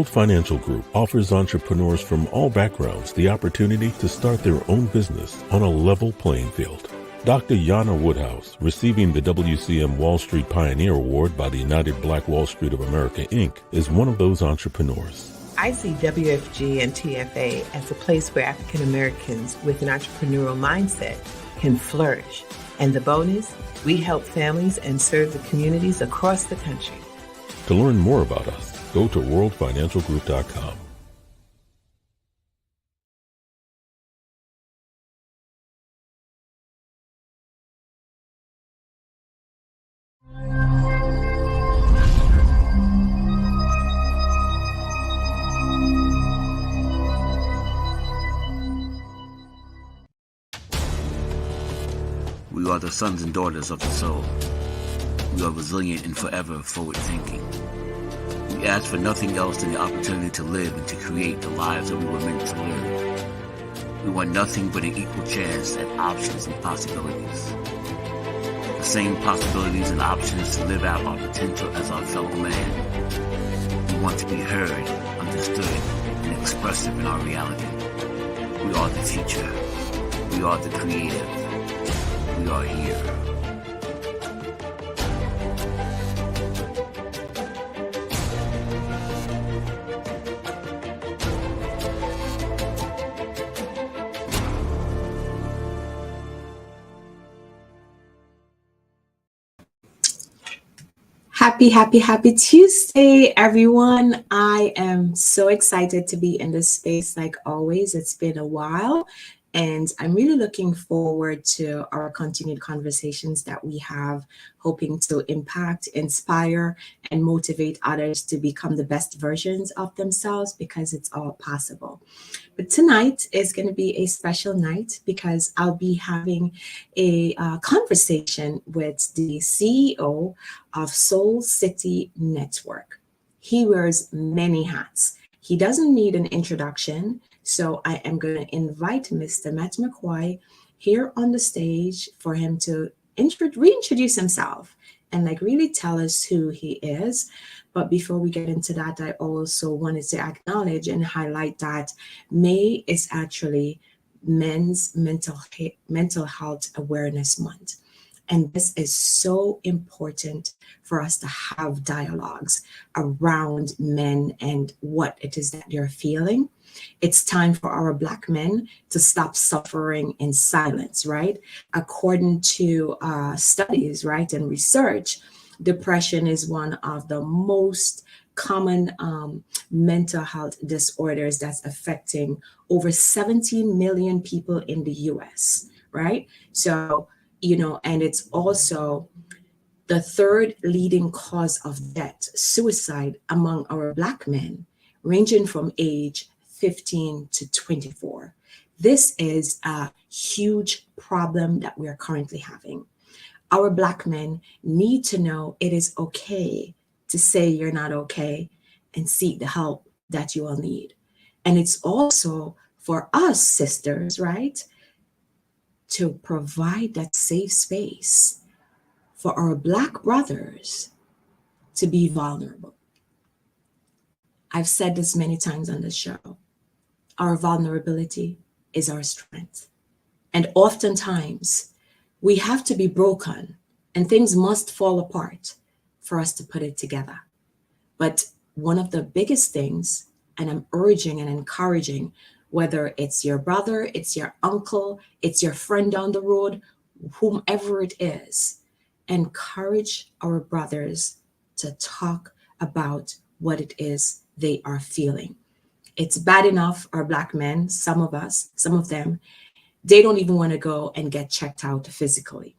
World Financial Group offers entrepreneurs from all backgrounds the opportunity to start their own business on a level playing field. Dr. Yana Woodhouse, receiving the WCM Wall Street Pioneer Award by the United Black Wall Street of America, Inc., is one of those entrepreneurs. I see WFG and TFA as a place where African Americans with an entrepreneurial mindset can flourish. And the bonus, we help families and serve the communities across the country. To learn more about us, go to worldfinancialgroup.com. We are the sons and daughters of the soul. We are resilient and forever forward-thinking. We ask for nothing else than the opportunity to live and to create the lives that we were meant to live. We want nothing but an equal chance at options and possibilities. The same possibilities and options to live out our potential as our fellow man. We want to be heard, understood, and expressive in our reality. We are the future. We are the creative. We are here. Happy Tuesday, everyone. I am so excited to be in this space like always. It's been a while. And I'm really looking forward to our continued conversations that we have, hoping to impact, inspire, and motivate others to become the best versions of themselves, because it's all possible. But tonight is going to be a special night because I'll be having a conversation with the CEO of Soul City Network. He wears many hats. He doesn't need an introduction. So I am going to invite Mr. Matt McCoy here on the stage for him to reintroduce himself and really tell us who he is. But before we get into that, I also wanted to acknowledge and highlight that May is actually Men's Mental Health Awareness Month. And this is so important for us to have dialogues around men and what it is that they're feeling. It's time for our Black men to stop suffering in silence, right? According to studies, right, and research, depression is one of the most common mental health disorders that's affecting over 17 million people in the US, right? So, and it's also the third leading cause of death, suicide, among our Black men, ranging from age 15 to 24. This is a huge problem that we are currently having. Our Black men need to know it is okay to say you're not okay and seek the help that you will need. And it's also for us sisters, right, to provide that safe space for our Black brothers to be vulnerable. I've said this many times on the show. Our vulnerability is our strength. And oftentimes we have to be broken and things must fall apart for us to put it together. But one of the biggest things, and I'm urging and encouraging, whether it's your brother, it's your uncle, it's your friend down the road, whomever it is, encourage our brothers to talk about what it is they are feeling. It's bad enough our Black men, some of them, they don't even want to go and get checked out physically.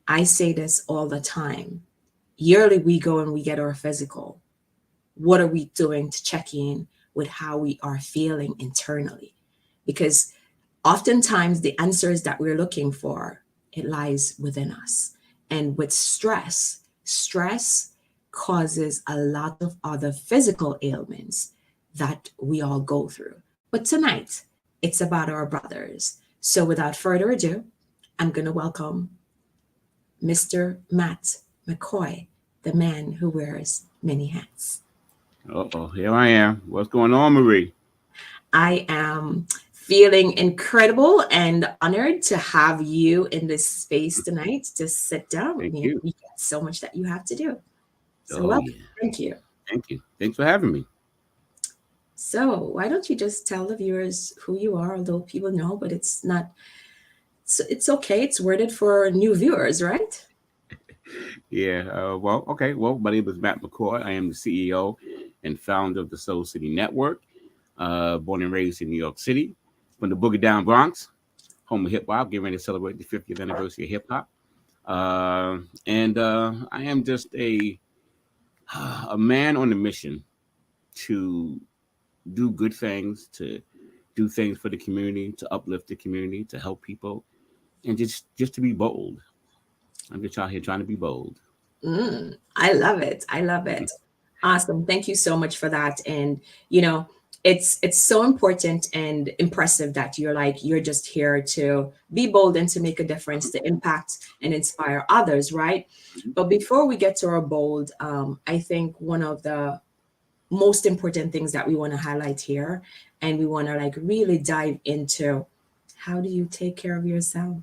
I say this all the time. Yearly, we go and we get our physical. What are we doing to check in with how we are feeling internally? Because oftentimes the answers that we're looking for, it lies within us. And with stress causes a lot of other physical ailments that we all go through. But tonight, it's about our brothers. So without further ado, I'm going to welcome Mr. Matt McCoy, the man who wears many hats. Uh-oh, here I am. What's going on, Marie? I am feeling incredible and honored to have you in this space tonight. Just sit down with Thank me. you. You got so much that you have to do. So, Oh, welcome. yeah. Thank you. Thank you. Thanks for having me. So, why don't you just tell the viewers who you are, although people know, but it's not, it's okay. It's worded for new viewers, right? Yeah, well, okay. Well, my name is Matt McCoy. I am the CEO and founder of the Soul City Network, born and raised in New York City, from the Boogie Down Bronx, home of hip hop, getting ready to celebrate the 50th anniversary of hip hop. And I am just a man on a mission to do good things, to do things for the community, to uplift the community, to help people, and just to be bold. I'm just out here trying to be bold. I love it. I love it. Awesome. Thank you so much for that. And you know, it's so important and impressive that you're just here to be bold and to make a difference, to impact and inspire others, right? But before we get to our bold, I think one of the most important things that we want to highlight here, and we want to like really dive into, how do you take care of yourself?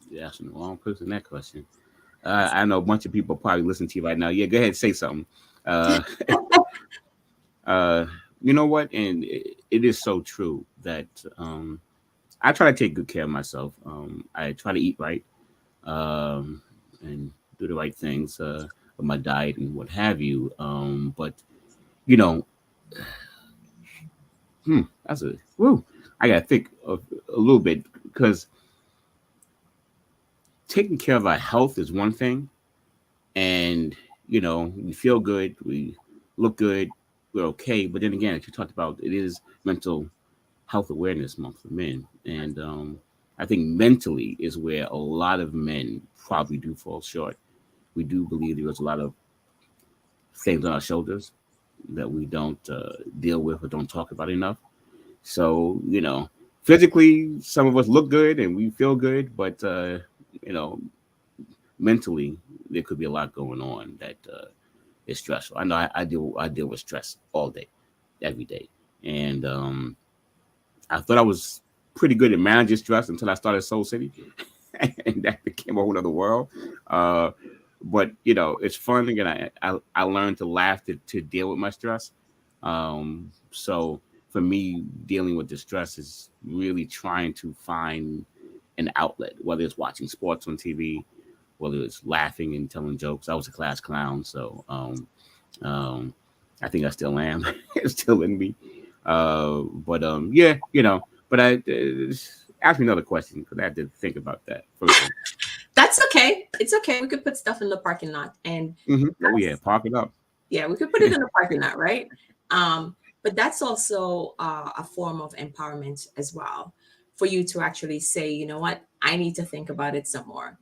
You're asking the wrong person that question. I know a bunch of people probably listen to you right now. Yeah, go ahead, say something. Uh, uh, you know what? And it is so true that I try to take good care of myself. I try to eat right and do the right things with my diet and what have you. But you know, that's a woo. I gotta think of a little bit because taking care of our health is one thing, and we feel good, we look good, we're okay. But then again, as you talked about, it is mental health awareness month for men, and I think mentally is where a lot of men probably do fall short. We do believe there is a lot of things on our shoulders that we don't deal with or don't talk about enough. So physically, some of us look good and we feel good, but you know, mentally, there could be a lot going on that is stressful. I know I deal with stress all day, every day, and I thought I was pretty good at managing stress until I started Soul City, and that became a whole other world. Uh, but it's fun again. I learned to laugh to deal with my stress. So for me, dealing with the stress is really trying to find an outlet, whether it's watching sports on TV, whether it's laughing and telling jokes. I was a class clown, so um, I think I still am. It's still in me. But yeah, But ask me another question because I had to think about that first. That's okay. It's okay. We could put stuff in the parking lot, and Oh yeah, park it up. yeah, we could put it in the parking lot, right? But that's also a form of empowerment as well, for you to actually say, you know what, I need to think about it some more.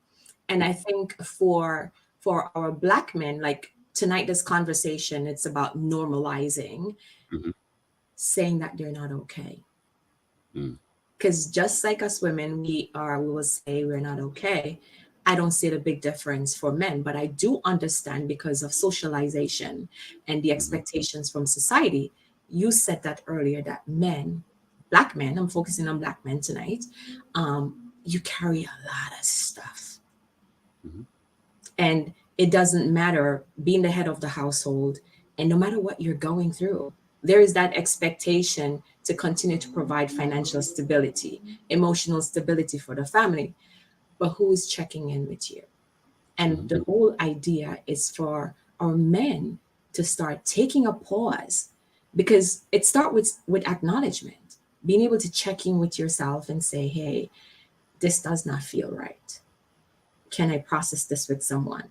And I think for our Black men, like tonight, this conversation, it's about normalizing Hmm. saying that they're not okay. Mm. Because just like us women, we will say we're not okay. I don't see the big difference for men, but I do understand because of socialization and the Hmm. expectations from society. You said that earlier, that men, Black men, I'm focusing on Black men tonight, um, you carry a lot of stuff. Hmm. And it doesn't matter being the head of the household, and no matter what you're going through, there is that expectation to continue to provide financial stability, emotional stability for the family. But who is checking in with you? And Hmm. the whole idea is for our men to start taking a pause, because it starts with acknowledgement, being able to check in with yourself and say, hey, this does not feel right. Can I process this with someone?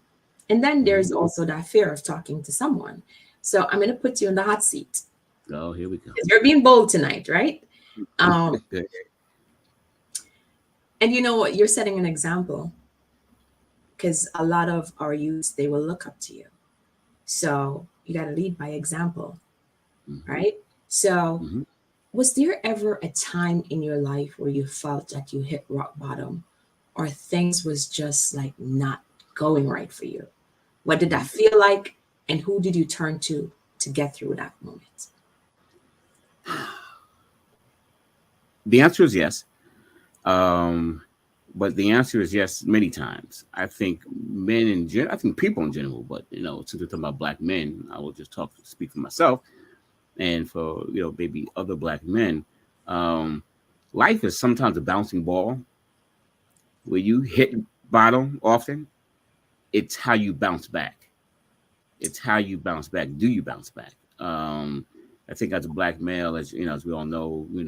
And then Hmm. there's also that fear of talking to someone. So I'm going to put you in the hot seat Oh, here we go. because you're being bold tonight, right? Um, Good. and you know what? You're setting an example, because a lot of our youths, they will look up to you. So you got to lead by example, Hmm. right? So, Hmm. was there ever a time in your life where you felt that you hit rock bottom, or things was just like not going right for you? What did Hmm. that feel like? And who did you turn to get through that moment? The answer is yes. But the answer is yes many times. I think men in general, I think people in general, but since we're talking about black men, I will just speak for myself and for maybe other black men. Um, Life is sometimes a bouncing ball where you hit bottom often. It's how you bounce back. It's how you bounce back. Do you bounce back? I think as a black male, as as we all know, we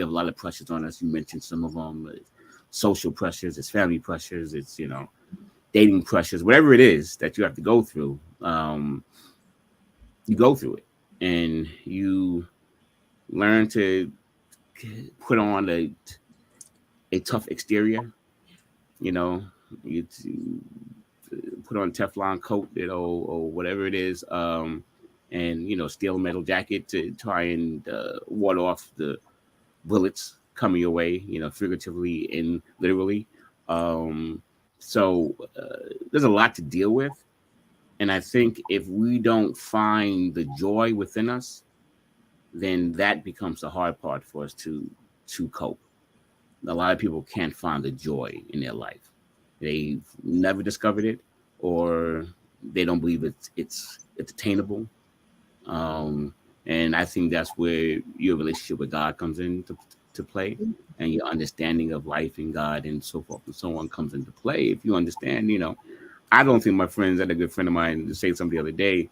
have a lot of pressures on us. You mentioned some of them: social pressures, it's family pressures, it's dating pressures, whatever it is that you have to go through. You go through it, and you learn to put on a tough exterior. You put on a Teflon coat, or whatever it is, and steel metal jacket to try and ward off the bullets coming your way, figuratively and literally. So there's a lot to deal with, and I think if we don't find the joy within us, then that becomes the hard part for us to cope. A lot of people can't find the joy in their life. They've never discovered it, or they don't believe it's attainable. And I think that's where your relationship with God comes into play, and your understanding of life and God and so forth and so on comes into play. If you understand, I don't think my friends, I had a good friend of mine say something the other day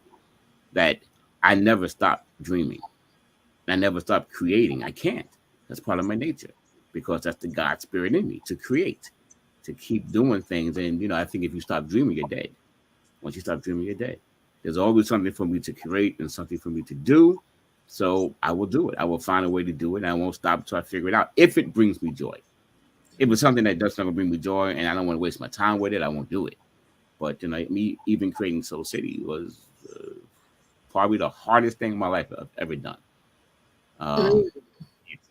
that I never stopped dreaming. I never stopped creating. I can't. That's part of my nature, because that's the God spirit in me to create, to keep doing things. And, I think if you stop dreaming, you're dead. Once you stop dreaming, you're dead. There's always something for me to create and something for me to do. So I will do it. I will find a way to do it. And I won't stop until I figure it out. If it brings me joy. If it's something that does not bring me joy and I don't want to waste my time with it, I won't do it. But, me even creating Soul City was probably the hardest thing in my life I've ever done. It's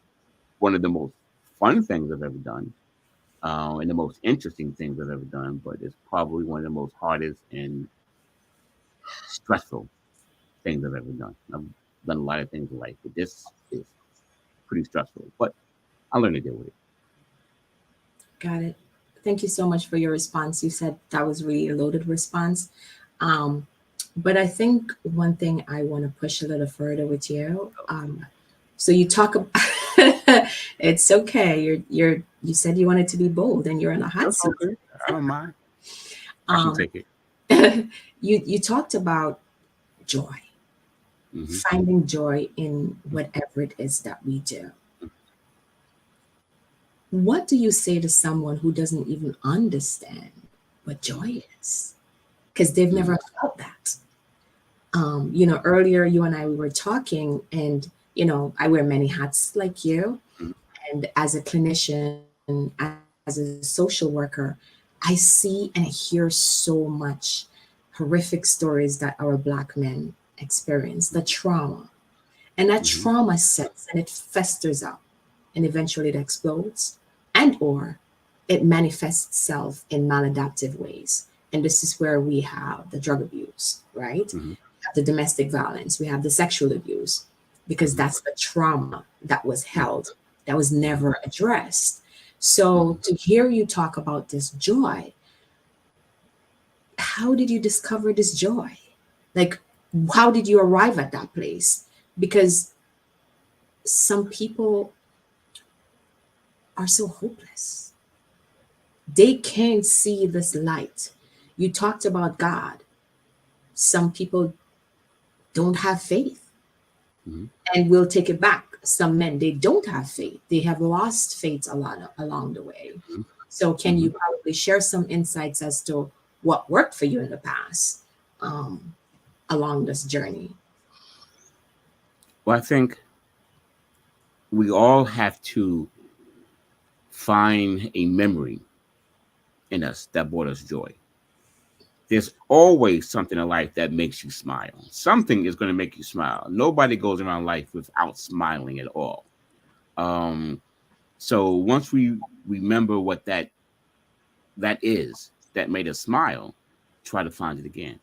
one of the most fun things I've ever done, and the most interesting things I've ever done, but it's probably one of the most hardest and stressful things I've ever done. I've done a lot of things in life, but this is pretty stressful, but I learned to deal with it. Got it. Thank you so much for your response. You said that was really a loaded response. But I think one thing I want to push a little further with you. So you talk about it's okay. You said you wanted to be bold and you're in a hot That's seat. okay. I don't mind. I can Um, take it. you talked about joy, finding joy in whatever it is that we do. What do you say to someone who doesn't even understand what joy is? Because they've never felt that. Earlier you and I we were talking, and I wear many hats like you, and as a clinician, as a social worker, I see and I hear so much horrific stories that our Black men experience, the trauma. And that trauma sets and it festers up and eventually it explodes and or it manifests itself in maladaptive ways. And this is where we have the drug abuse, right? We have the domestic violence, we have the sexual abuse, because that's the trauma that was held, that was never addressed. So to hear you talk about this joy, how did you discover this joy? Like, how did you arrive at that place? Because some people are so hopeless. They can't see this light. You talked about God. Some people don't have faith. And we'll take it back. Some men, they don't have faith. They have lost faith a lot along the way. So can you probably share some insights as to what worked for you in the past along this journey? Well, I think we all have to find a memory in us that brought us joy. There's always something in life that makes you smile. Something is going to make you smile. Nobody goes around life without smiling at all. So once we remember what that is that made us smile, try to find it again.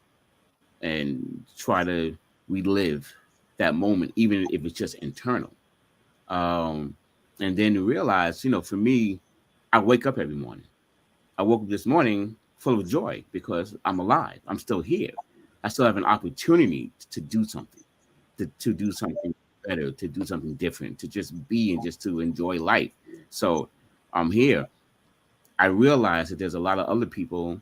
and try to relive that moment, even if it's just internal. Um, and then realize, for me, I wake up every morning. I woke up this morning full of joy because I'm alive. I'm still here. I still have an opportunity to do something, to do something better, to do something different, to just be and just to enjoy life. So I'm here. I realize that there's a lot of other people,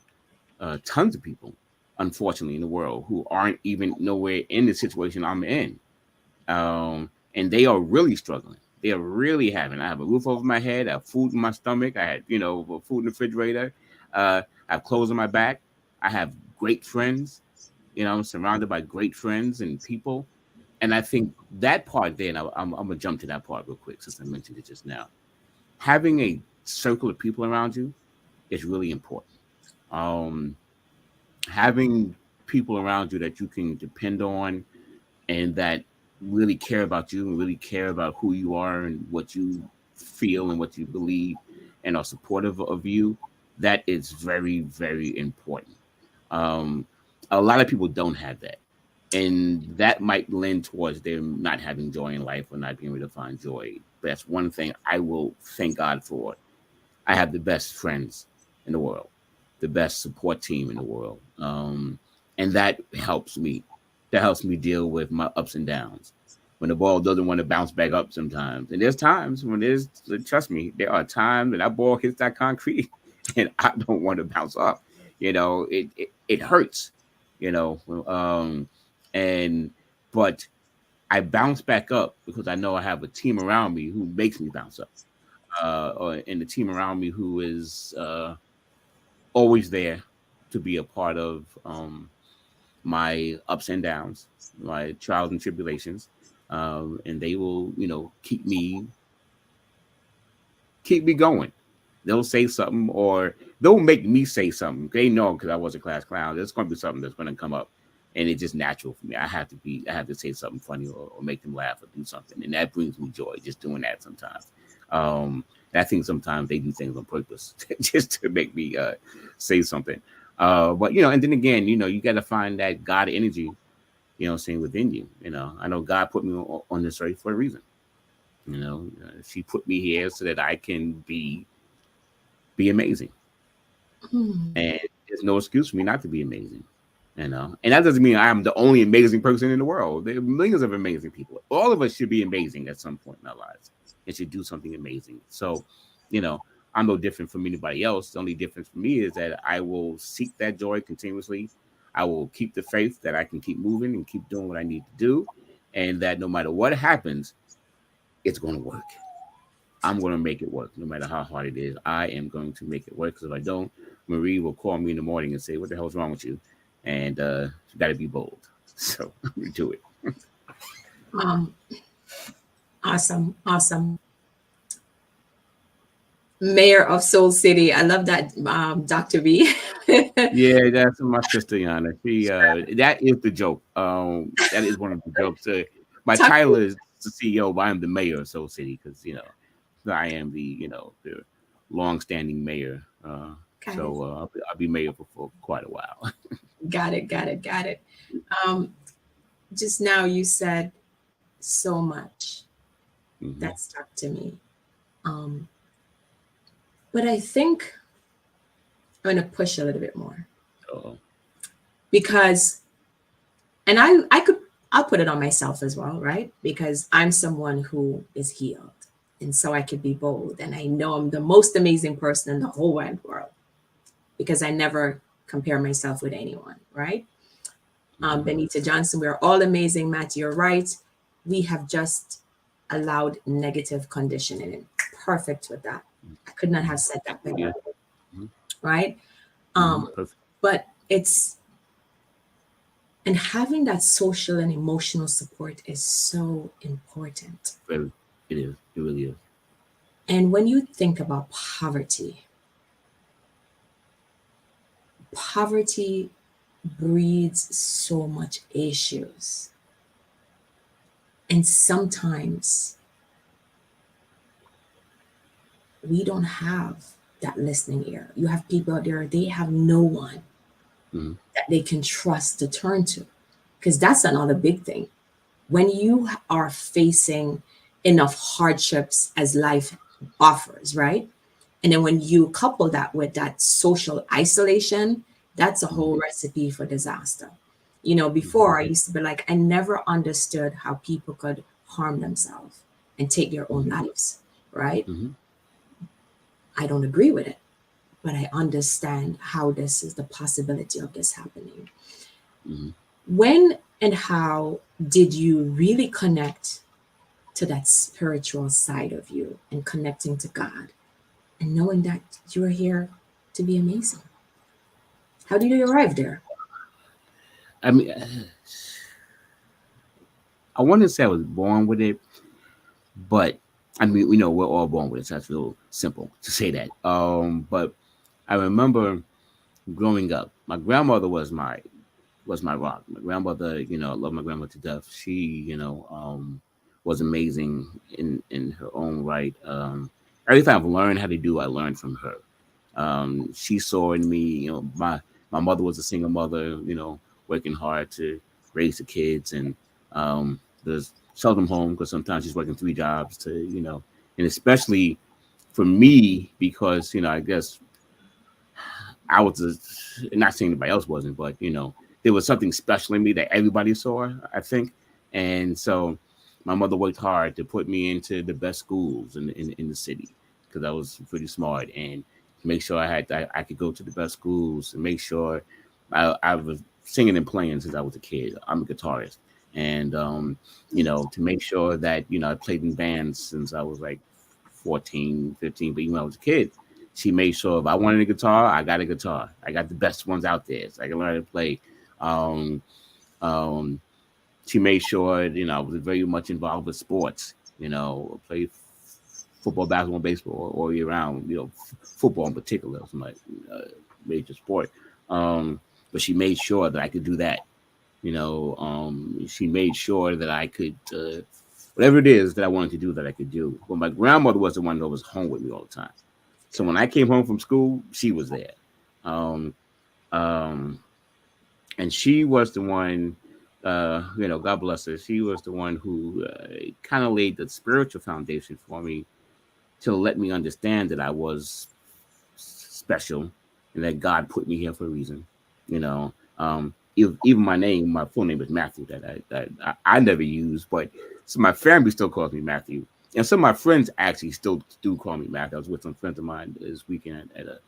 tons of people, unfortunately, in the world who aren't even nowhere in the situation I'm in. And they are really struggling. They are really having. I have a roof over my head. I have food in my stomach. I had, food in the refrigerator. I have clothes on my back. I have great friends. I'm surrounded by great friends and people. And I think that part there, and I'm gonna jump to that part real quick since I mentioned it just now. Having a circle of people around you is really important. Um, Having people around you that you can depend on and that really care about you and really care about who you are and what you feel and what you believe and are supportive of you, that is very, very important. Um, a lot of people don't have that. And that might lend towards them not having joy in life or not being able to find joy. But that's one thing I will thank God for. I have the best friends in the world, the best support team in the world. And that helps me. That helps me deal with my ups and downs. When the ball doesn't want to bounce back up sometimes. And there's times when trust me, there are times when that ball hits that concrete and I don't want to bounce up. It hurts, you know. And but I bounce back up because I know I have a team around me who makes me bounce up. And the team around me who is always there to be a part of my ups and downs, my trials and tribulations, and they will, keep me going. They'll say something, or they'll make me say something. They know because I was a class clown. There's going to be something that's going to come up, and it's just natural for me. I have to say something funny or make them laugh or do something, and that brings me joy. Just doing that sometimes. I think sometimes they do things on purpose just to make me say something. But and then again, you got to find that God energy, saying within you. I know God put me on this earth for a reason. She put me here so that I can be amazing. And there's no excuse for me not to be amazing. And that doesn't mean I'm the only amazing person in the world. There are millions of amazing people. All of us should be amazing at some point in our lives. It should do something amazing. So, I'm no different from anybody else. The only difference for me is that I will seek that joy continuously. I will keep the faith that I can keep moving and keep doing what I need to do. And that no matter what happens, it's going to work. I'm going to make it work no matter how hard it is. I am going to make it work, because if I don't, Marie will call me in the morning and say, "What the hell's wrong with you?" And you got to be bold. So we do it. Awesome. Mayor of Soul City. I love that, Dr. B. Yeah, that's my sister, Yana. She that is the joke. That is one of the jokes. My title is the CEO, but I'm the mayor of Soul City because I am the the long-standing mayor. So I'll be mayor for quite a while. Got it. Just now you said so much that stuck to me. But I think I'm going to push a little bit more. Because, and I'll put it on myself as well, right? Because I'm someone who is healed. And so I could be bold. And I know I'm the most amazing person in the whole wide world because I never compare myself with anyone, right? Benita Johnson, we're all amazing. Matt, you're right. We have just allowed negative conditioning in. Perfect with that. I could not have said that better. Right? But and having that social and emotional support is so important. It is. It really is. And when you think about poverty breeds so much issues. And sometimes we don't have that listening ear. You have people out there, they have no one that they can trust to turn to. because that's another big thing. When you are facing enough hardships as life offers, right? And then when you couple that with that social isolation, that's a whole recipe for disaster. You know, before I used to be like, I never understood how people could harm themselves and take their own lives, right? Mm-hmm. I don't agree with it, but I understand how this is the possibility of this happening. Mm-hmm. When and how did you really connect to that spiritual side of you and connecting to God and knowing that you are here to be amazing? How did you arrive there? I mean, I want to say I was born with it, but I mean, we know we're all born with it, so that's a little simple to say that. But I remember growing up, my grandmother was my rock. My grandmother, I love my grandmother to death. She, was amazing in her own right. Everything I've learned how to do, I learned from her. She saw in me, my mother was a single mother, working hard to raise the kids, and there's seldom home because sometimes she's working three jobs to, and especially for me because I guess I was not saying anybody else wasn't, but there was something special in me that everybody saw, I think, and so my mother worked hard to put me into the best schools in the city because I was pretty smart and make sure I could go to the best schools and make sure I was singing and playing since I was a kid. I'm a guitarist, and to make sure that I played in bands since I was like 14, 15. But even when I was a kid, she made sure if I wanted a guitar, I got a guitar. I got the best ones out there, so I can learn how to play. Um, um, she made sure I was very much involved with sports. Play football, basketball, baseball all year round. Football in particular was my major sport. But she made sure that I could do that. She made sure that I could whatever it is that I wanted to do that I could do. But my grandmother was the one that was home with me all the time. So when I came home from school, she was there. Um, um, and she was the one, God bless her. She was the one who kind of laid the spiritual foundation for me to let me understand that I was special and that God put me here for a reason. Even my full name is Matthew that I never use, but so my family still calls me Matthew. And some of my friends actually still do call me Matthew. I was with some friends of mine this weekend at a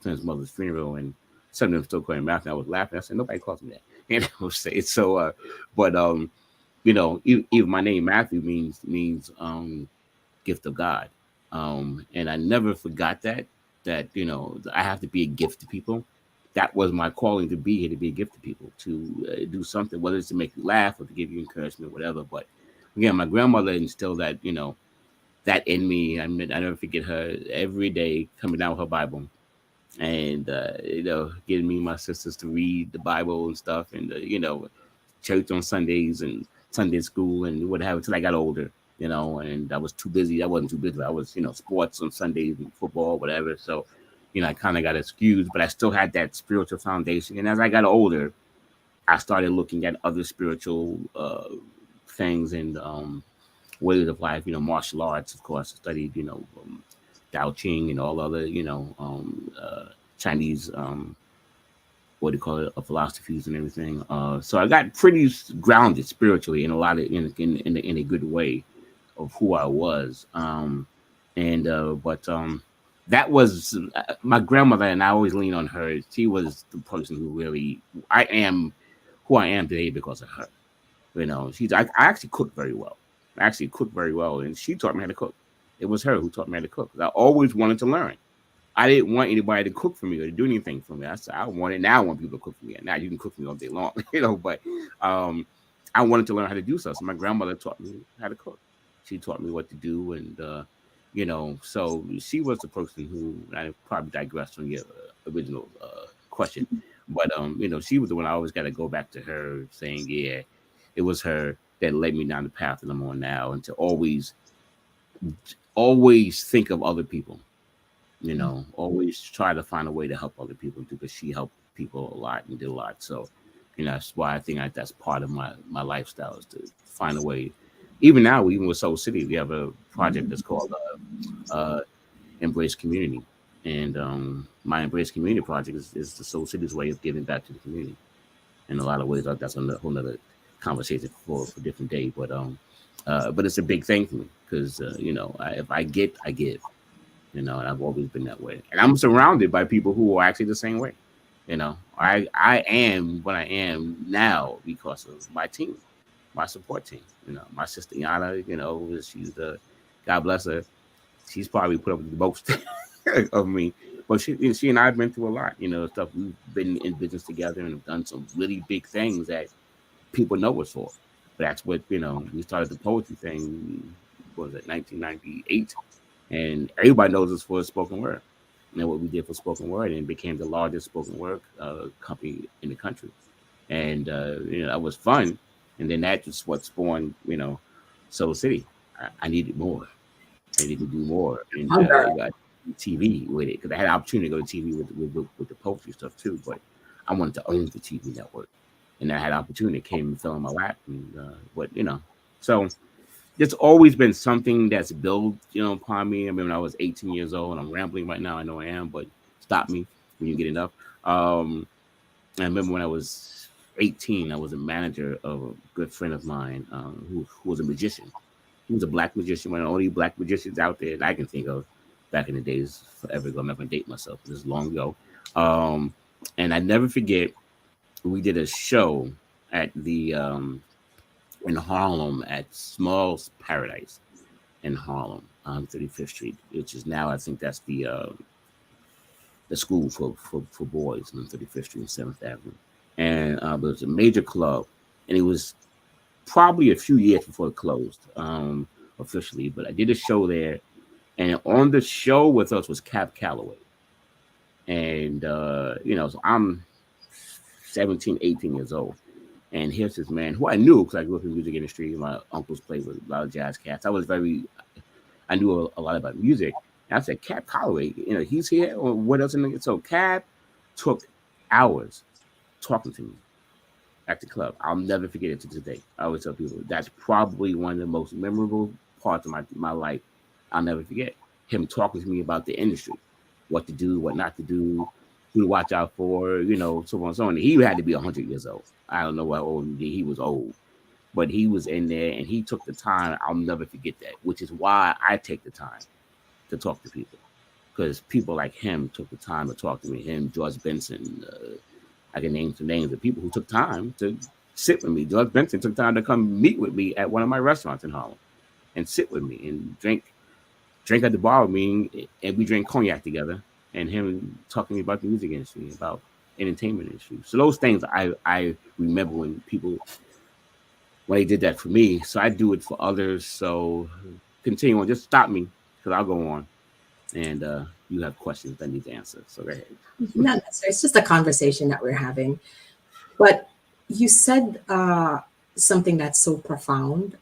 friend's mother's funeral, and some of them still call me Matthew. I was laughing. I said, nobody calls me that. Say it. So, but even my name Matthew means gift of God. And I never forgot that I have to be a gift to people. That was my calling to be here, to be a gift to people, to do something, whether it's to make you laugh or to give you encouragement, whatever. But again, my grandmother instilled that in me. I mean, I never forget her every day coming down with her Bible and getting me and my sisters to read the Bible and stuff, and church on Sundays and Sunday school and whatever until I got older. And I was too busy. I wasn't too busy. I was, sports on Sundays and football, whatever. So, I kind of got excused, but I still had that spiritual foundation. And as I got older, I started looking at other spiritual things and ways of life. Martial arts, of course. I studied, Tao Ching and all other, Chinese, what do you call it, philosophies and everything. So I got pretty grounded spiritually in a lot of in a good way of who I was. But that was my grandmother, and I always lean on her. She was the person who really I am who I am today because of her. I actually cook very well. I actually cook very well, and she taught me how to cook. It was her who taught me how to cook. I always wanted to learn. I didn't want anybody to cook for me or to do anything for me. I said I want it now. I want people to cook for me. And now you can cook for me all day long, But I wanted to learn how to do so. So my grandmother taught me how to cook. She taught me what to do, and so she was the person who I probably digressed from your original question, but she was the one I always got to go back to her, saying, yeah, it was her that led me down the path that I'm on now, and to always think of other people. Always try to find a way to help other people because she helped people a lot and did a lot. So, That's why I think that's part of my lifestyle is to find a way. Even now, even with Soul City, we have a project that's called Embrace Community, and my Embrace Community project is the Soul City's way of giving back to the community. In a lot of ways, that's a whole nother conversation for a different day. But it's a big thing for me because if I get, I give. And I've always been that way, and I'm surrounded by people who are actually the same way. I am what I am now because of my team, my support team. My sister Yana, she's the God bless her. She's probably put up with the most of me, but she and I have been through a lot. Stuff we've been in business together and have done some really big things that people know us for. But that's what we started the poetry thing. What was it 1998? And everybody knows us for spoken word. And what we did for spoken word, and became the largest spoken word company in the country. And that was fun. And then that just what spawned Soul City. I needed more. I needed to do more, and got TV with it because I had an opportunity to go to TV with the poetry stuff too. But I wanted to own the TV network, and I had an opportunity that came and fell in my lap. And so it's always been something that's built, upon me. I mean, when I was 18 years old, and I'm rambling right now. I know I am, but stop me when you get enough. I remember when I was 18, I was a manager of a good friend of mine who was a magician. He was a black magician, one of the only black magicians out there that I can think of back in the days, forever ago. I'm not going to date myself. This is long ago. And I never forget, we did a show at the in Harlem at Small's Paradise in Harlem on 35th Street, which is now, I think that's the school for boys on 35th Street and 7th Avenue. And it was a major club, and it was probably a few years before it closed officially. But I did a show there, and on the show with us was Cap Calloway. And, so I'm 17, 18 years old. And here's this man who I knew because I grew up in the music industry. My uncles played with a lot of jazz cats. I knew a lot about music. And I said, Cap Calloway, he's here or what else? So Cap took hours talking to me at the club. I'll never forget it to this day. I always tell people that's probably one of the most memorable parts of my life. I'll never forget him talking to me about the industry, what to do, what not to do, who to watch out for, so on and so on. He had to be 100 years old. I don't know how old he was old, but he was in there and he took the time. I'll never forget that, which is why I take the time to talk to people, because people like him took the time to talk to me. Him, George Benson, I can name some names of people who took time to sit with me. George Benson took time to come meet with me at one of my restaurants in Harlem and sit with me and drink at the bar with me, and we drank cognac together, and him talking to me about the music industry, about entertainment industry. So those things I remember when they did that for me. So I do it for others. So continue on. Just stop me because I'll go on. And you have questions I need to answer. So go ahead. Not necessarily. It's just a conversation that we're having. But you said something that's so profound.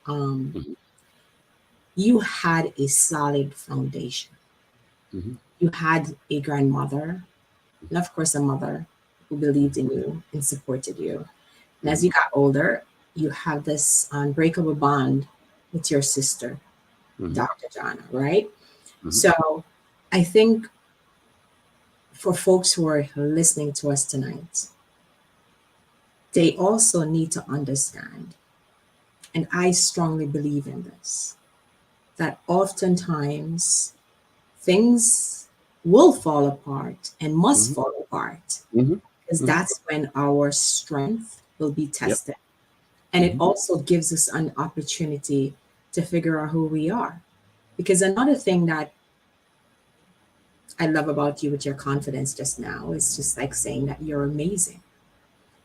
You had a solid foundation. Mm-hmm. You had a grandmother, and of course a mother who believed in you and supported you. And as you got older, you have this unbreakable bond with your sister, Dr. Jana, right? Mm-hmm. So I think for folks who are listening to us tonight, they also need to understand, and I strongly believe in this, that oftentimes things will fall apart and must fall apart, because that's when our strength will be tested. Yep. And it also gives us an opportunity to figure out who we are. Because another thing that I love about you with your confidence just now is just like saying that you're amazing.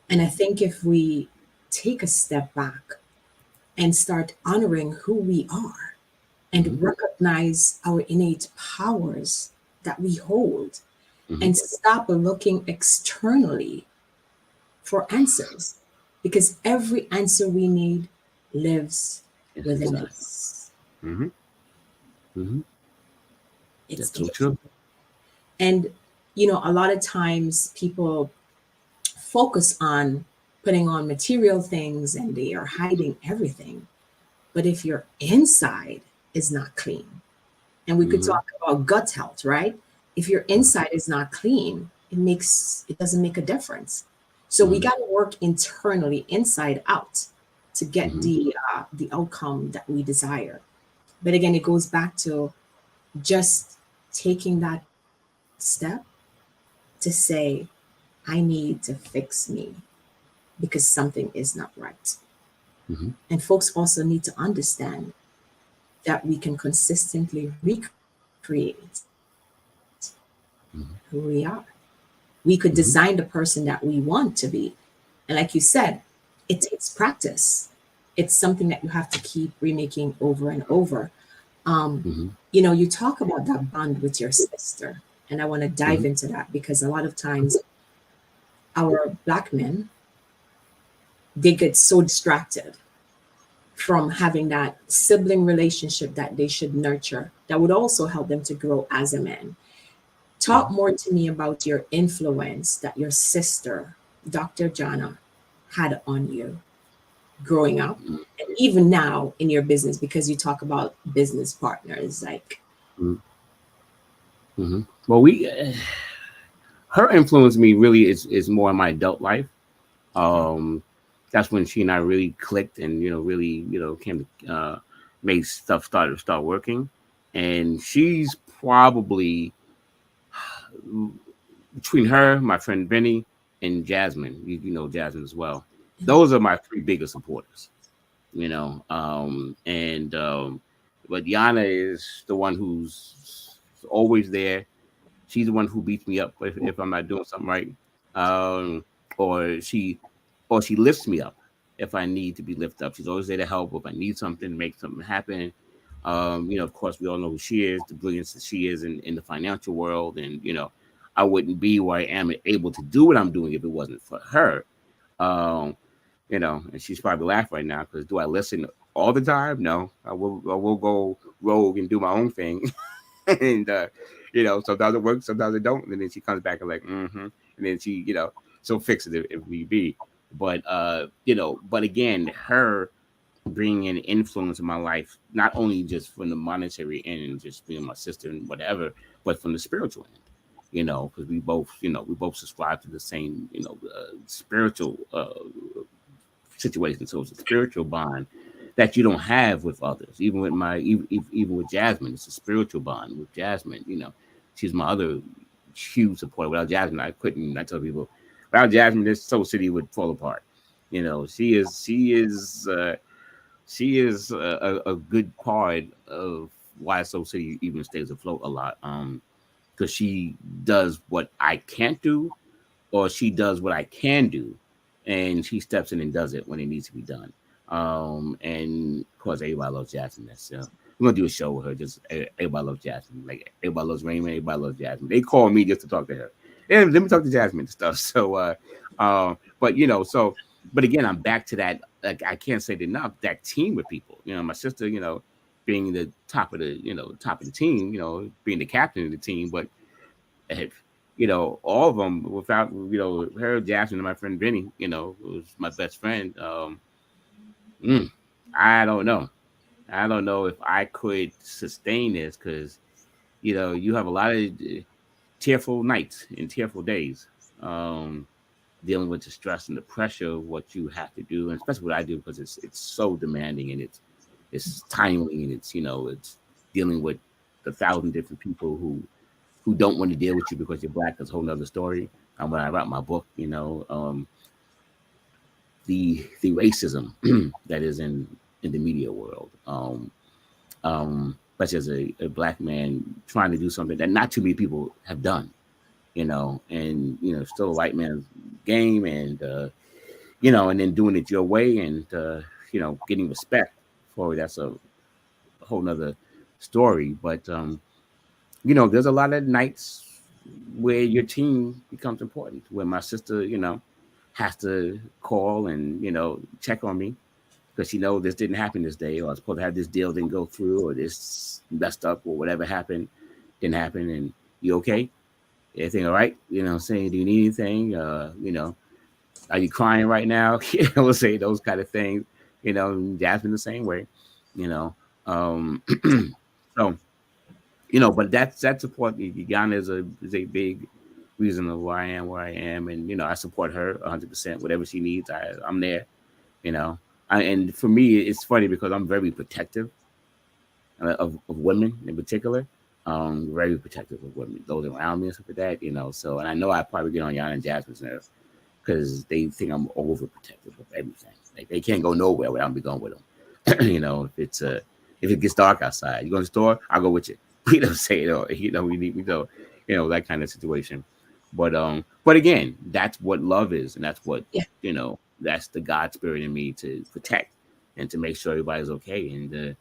And I think if we take a step back and start honoring who we are and recognize our innate powers that we hold and stop looking externally for answers, because every answer we need lives within us. It's so true. And, a lot of times people focus on putting on material things and they are hiding everything. But if your inside is not clean, and we could Mm-hmm. talk about gut health, right? If your inside is not clean, it doesn't make a difference. So we Mm-hmm. got to work internally, inside out, to get Mm-hmm. the outcome that we desire. But again, it goes back to just taking that step to say, I need to fix me because something is not right. Mm-hmm. And folks also need to understand that we can consistently recreate who we are. We could Mm-hmm. design the person that we want to be. And like you said, it takes practice. It's something that you have to keep remaking over and over. Um, Mm-hmm. you talk about that bond with your sister, and I want to Mm-hmm. dive into that because a lot of times our Black men, they get so distracted from having that sibling relationship that they should nurture that would also help them to grow as a man. Talk more to me about your influence that your sister, Dr. Jana, had on you growing up and even now in your business, because you talk about business partners. Like, Mm-hmm. Well, her influence me really is more in my adult life. Um, that's when she and I really clicked, and really came to made stuff start working. And she's probably between her, my friend Benny, and Jasmine. You know Jasmine as well. Those are my three biggest supporters. And but Yana is the one who's always there. She's the one who beats me up if I'm not doing something right, um, or she lifts me up if I need to be lifted up. She's always there to help if I need something, make something happen. Of course, we all know who she is, the brilliance that she is in the financial world, and I wouldn't be where I am and able to do what I'm doing if it wasn't for her. Um, and she's probably laughing right now because do I listen all the time? No, I will go rogue and do my own thing. And sometimes it works, sometimes it don't, and then she comes back and like, and then she'll fix it if need be. But again, her bringing in influence in my life, not only just from the monetary end and just being my sister and whatever, but from the spiritual end. Because we both subscribe to the same spiritual situation. So it's a spiritual bond that you don't have with others. Even with even with Jasmine, it's a spiritual bond with Jasmine. She's my other huge supporter. Without Jasmine, I couldn't. I tell people, without Jasmine, this Soul City would fall apart. She is a good part of why Soul City even stays afloat a lot. Because she does what I can't do, or she does what I can do, and she steps in and does it when it needs to be done. And of course, everybody loves Jasmine. We're gonna do a show with her. Just everybody loves Jasmine. Like everybody loves Raymond. Everybody loves Jasmine. They call me just to talk to her. And let me talk to Jasmine and stuff. But again, I'm back to that. Like I can't say it enough. That team with people. My sister. Being the top of the team. Being the captain of the team, but all of them without, her, Jasmine, and my friend Vinny, who was my best friend. I don't know. I don't know if I could sustain this because, you have a lot of tearful nights and tearful days, dealing with the stress and the pressure of what you have to do, and especially what I do because it's so demanding and it's timely and it's dealing with 1,000 different people who don't want to deal with you because you're black. That's a whole nother story. When I write my book, the racism that is in the media world, such as a black man trying to do something that not too many people have done, and still a white man's game, and then doing it your way, and getting respect for it. That's a whole nother story. But there's a lot of nights where your team becomes important. Where my sister, has to call and check on me because she knows this didn't happen this day, or I was supposed to have this deal didn't go through, or this messed up, or whatever happened didn't happen. And you okay? Everything all right? Saying, do you need anything? Are you crying right now? We'll say those kind of things. Jasmine the same way. You know, um, so but that support. Yana is a big reason of why I am where I am, and I support her 100%. Whatever she needs, I'm there. You know, and for me, it's funny because I'm very protective of women in particular. Very protective of women, those around me and stuff like that. So and I know I probably get on Yana and Jasmine's nerve because they think I'm overprotective of everything. Like they can't go nowhere without me going with them. If it gets dark outside, you go to the store, I'll go with you. We don't say it, or we need that kind of situation. But again, that's what love is, and that's what Yeah. that's the God spirit in me to protect and to make sure everybody's okay, and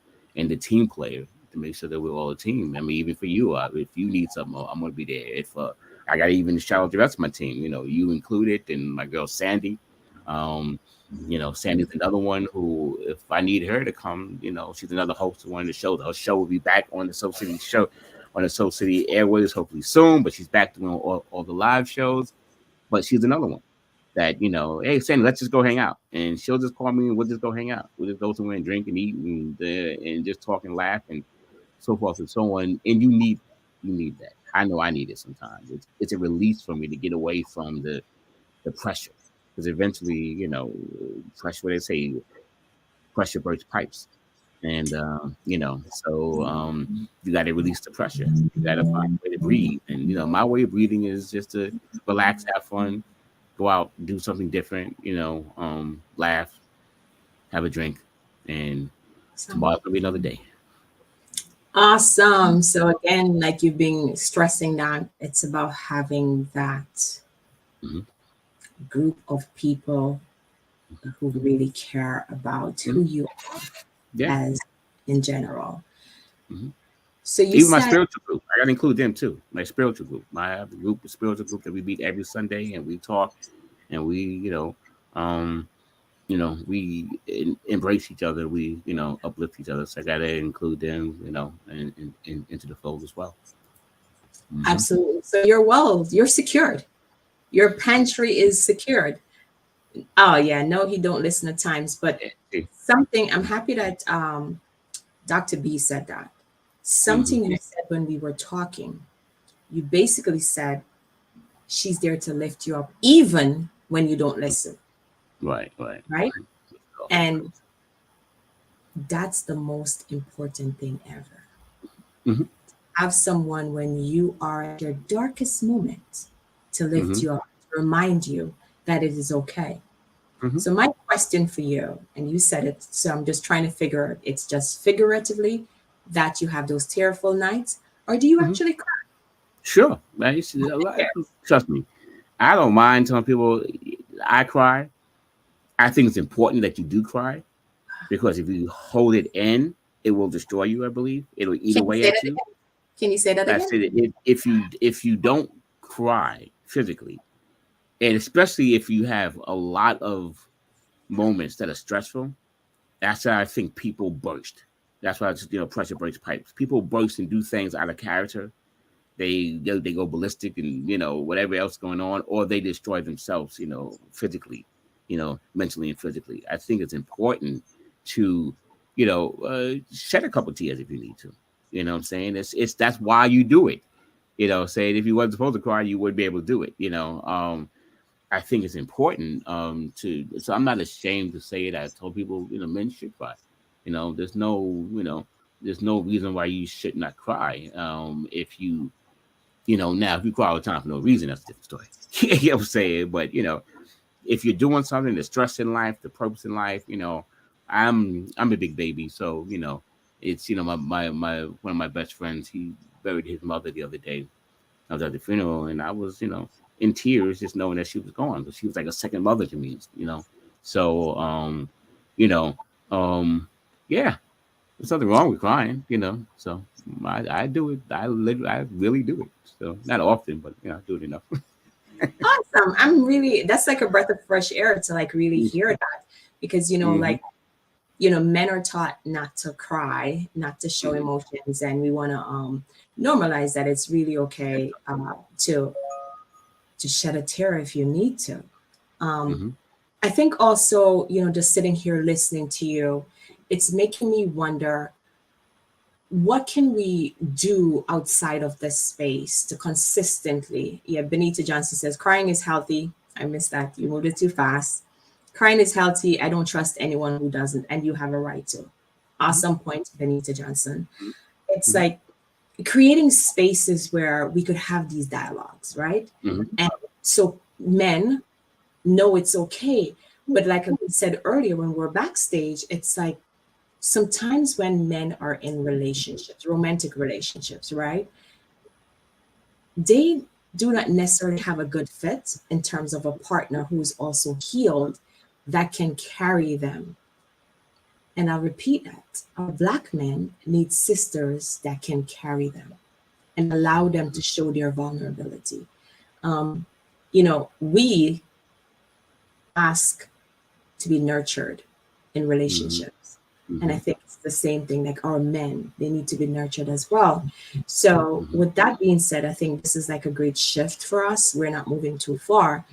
the team player to make sure that we're all a team. I mean, even for you, if you need something, I'm gonna be there. If I got to even shout out the rest of my team, you included, and my girl Sandy. Sandy's another one who, if I need her to come, she's another host of one of the shows. Her show will be back on the Soul City show, on the Soul City Airways, hopefully soon. But she's back doing all the live shows. But she's another one that hey Sandy, let's just go hang out, and she'll just call me and we'll just go hang out. We'll just go somewhere and drink and eat and just talk and laugh and so forth and so on. And you need that. I know I need it sometimes. It's a release for me to get away from the pressure, because eventually, pressure. What they say, pressure breaks pipes, and so you got to release the pressure. You got to find a way to breathe, and my way of breathing is just to relax, have fun, go out, do something different. Laugh, have a drink, and tomorrow's gonna be another day. Awesome. So again, like you've been stressing that it's about having that group of people who really care about who you are as in general. So you even my said, spiritual group, I gotta include them too. My spiritual group. I have a spiritual group that we meet every Sunday and we talk and we, we embrace each other. We, uplift each other. So I gotta include them, and into the fold as well. absolutely. So you're secured. Your pantry is secured. Oh yeah, no, he don't listen at times, but something I'm happy that Dr. B said that. Something you said when we were talking, you basically said she's there to lift you up even when you don't listen. Right. And that's the most important thing ever. Have someone when you are at your darkest moment to lift you up, to remind you that it is okay. So my question for you, and you said it, so I'm just trying to figure, it's just figuratively that you have those tearful nights, or do you actually cry? Sure. Man, trust me. I don't mind telling people I cry. I think it's important that you do cry, because if you hold it in, it will destroy you. I believe it'll eat away at you. Can you say that again? I said if you don't cry physically, and especially if you have a lot of moments that are stressful, that's why I think people burst. That's why pressure breaks pipes. People burst and do things out of character. They go ballistic and whatever else going on, or they destroy themselves, physically, mentally and physically. I think it's important to shed a couple tears if you need to. You know what I'm saying? That's why you do it. Saying if you wasn't supposed to cry, you wouldn't be able to do it. I think it's important so I'm not ashamed to say it. I told people, men should cry. There's no reason why you should not cry. If you now if you cry all the time for no reason, that's a different story. You know what I'm saying? But if you're doing something, the stress in life, the purpose in life, I'm a big baby, so it's my one of my best friends, he buried his mother the other day. I was at the funeral and I was in tears just knowing that she was gone, but she was like a second mother to me. So yeah, there's nothing wrong with crying. So I do it. I really do it. So not often, but I do it enough. Awesome. That's like a breath of fresh air to like really hear that, because like men are taught not to cry, not to show emotions, and we want to normalize that it's really okay to shed a tear if you need to. Mm-hmm. I think also, just sitting here listening to you, it's making me wonder, what can we do outside of this space to consistently, yeah, Benita Johnson says, crying is healthy. I missed that. You moved it too fast. Crying is healthy. I don't trust anyone who doesn't, and you have a right to. Awesome point, Benita Johnson. It's Mm-hmm. like creating spaces where we could have these dialogues, right? Mm-hmm. And so men know it's okay. But like I said earlier, when we're backstage, it's like sometimes when men are in relationships, romantic relationships, right? They do not necessarily have a good fit in terms of a partner who's also healed that can carry them. And I'll repeat that. Our Black men need sisters that can carry them and allow them to show their vulnerability. Um, we ask to be nurtured in Mm-hmm. relationships. And I Mm-hmm. think it's the same thing, like our men, they need to be nurtured as well. So, Mm-hmm. with that being said, I think this is like a great shift for us. We're not moving too far,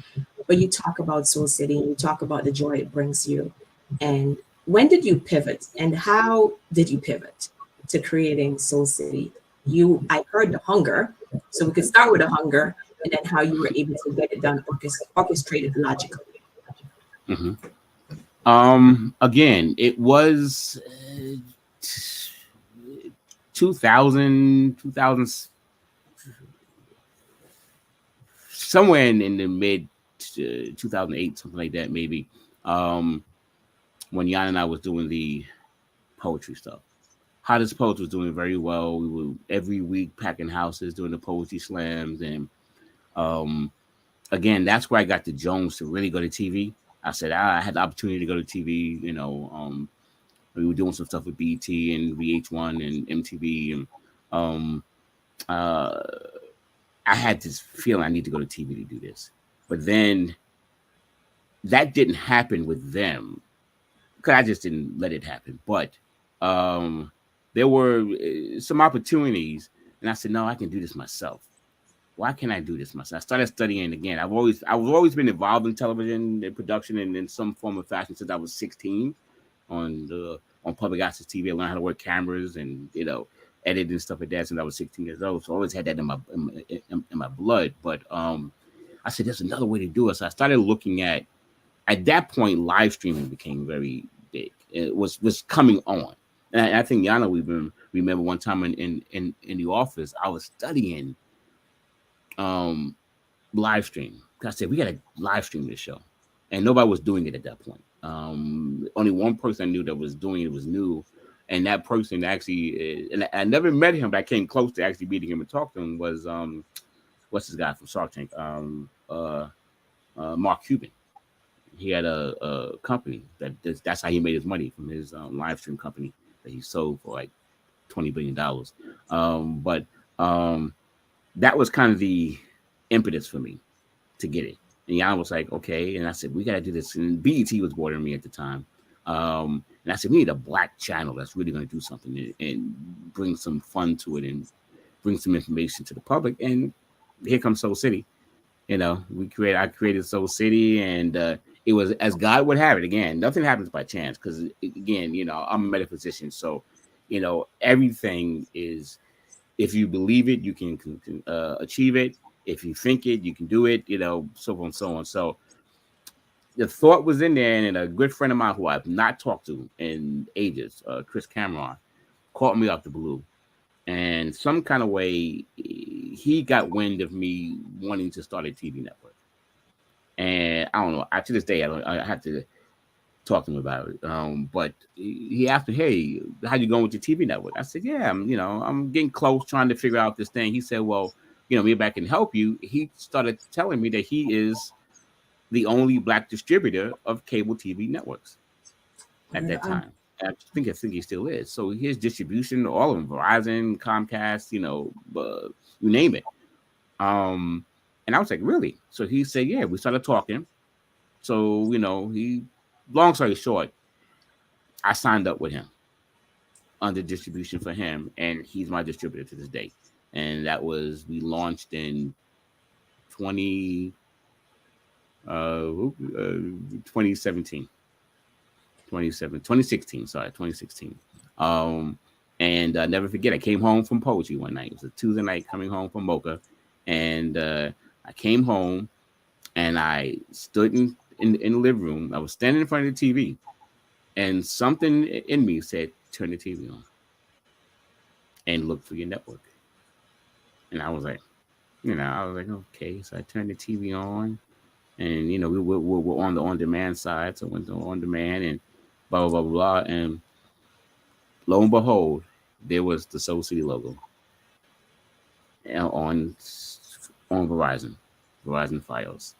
but you talk about Soul City, you talk about the joy it brings you. And when did you pivot and how did you pivot to creating Soul City? I heard the hunger, so we could start with the hunger and then how you were able to get it done, orchestrated logically. Mm-hmm. Again, it was 2000, somewhere in the mid 2008, something like that, maybe. Um, when Jan and I was doing the poetry stuff. Hottest Poets was doing very well. We were every week packing houses, doing the poetry slams, and um, again, that's where I got the Jones to really go to TV. I said I had the opportunity to go to TV. We were doing some stuff with BT and VH1 and MTV, and um, uh, I had this feeling I need to go to TV to do this. But then that didn't happen with them because I just didn't let it happen. But um, there were some opportunities, and I said, no, I can do this myself. Why can't I do this myself? I started studying again. I've always been involved in television and production and in some form of fashion since I was 16 on public access TV. I learned how to work cameras and edit and stuff like that since I was 16 years old. So I always had that in my blood. But I said there's another way to do it. So I started looking at that point, live streaming became very big. It was coming on. And I think Yana, we remember one time in the office, I was studying live stream. I said we got to live stream this show, and nobody was doing it at that point. Only one person I knew that was doing it was new, and that person actually, and I never met him, but I came close to actually meeting him and talking to him. Was what's this guy from Shark Tank? Mark Cuban. He had a company that's how he made his money from his live stream company that he sold for like $20 billion. But that was kind of the impetus for me to get it. And Jan was like, okay. And I said, we got to do this. And BET was bordering me at the time. And I said, we need a Black channel that's really going to do something and bring some fun to it and bring some information to the public. And here comes Soul City. I created Soul City, and it was as God would have it. Again, nothing happens by chance because, again, I'm a metaphysician. So, everything is, if you believe it, you can achieve it. If you think it, you can do it, so on and so on. So the thought was in there, and a good friend of mine who I've not talked to in ages, Chris Cameron, called me out the blue. And some kind of way, he got wind of me wanting to start a TV network. And I don't know. To this day, I have to talk to him about it. But he asked me, "Hey, how you going with your TV network?" I said, "Yeah, I'm getting close, trying to figure out this thing." He said, "Well, maybe I can help you." He started telling me that he is the only Black distributor of cable TV networks at that time. I think he still is. So his distribution, all of them, Verizon, Comcast, you name it. And I was like, really? So he said, yeah. We started talking. So long story short, I signed up with him under distribution for him, and he's my distributor to this day. And we launched in 20. 2017, 2016, sorry, 2016. Um, and never forget, I came home from poetry one night. It was a Tuesday night coming home from Mocha. And I came home and I stood in the living room. I was standing in front of the TV and something in me said, turn the TV on and look for your network. And I was like, okay. So I turned the TV on and, we're on the on-demand side. So I went to on-demand and blah, blah, blah, blah. And lo and behold, there was the Soul City logo on Verizon Files.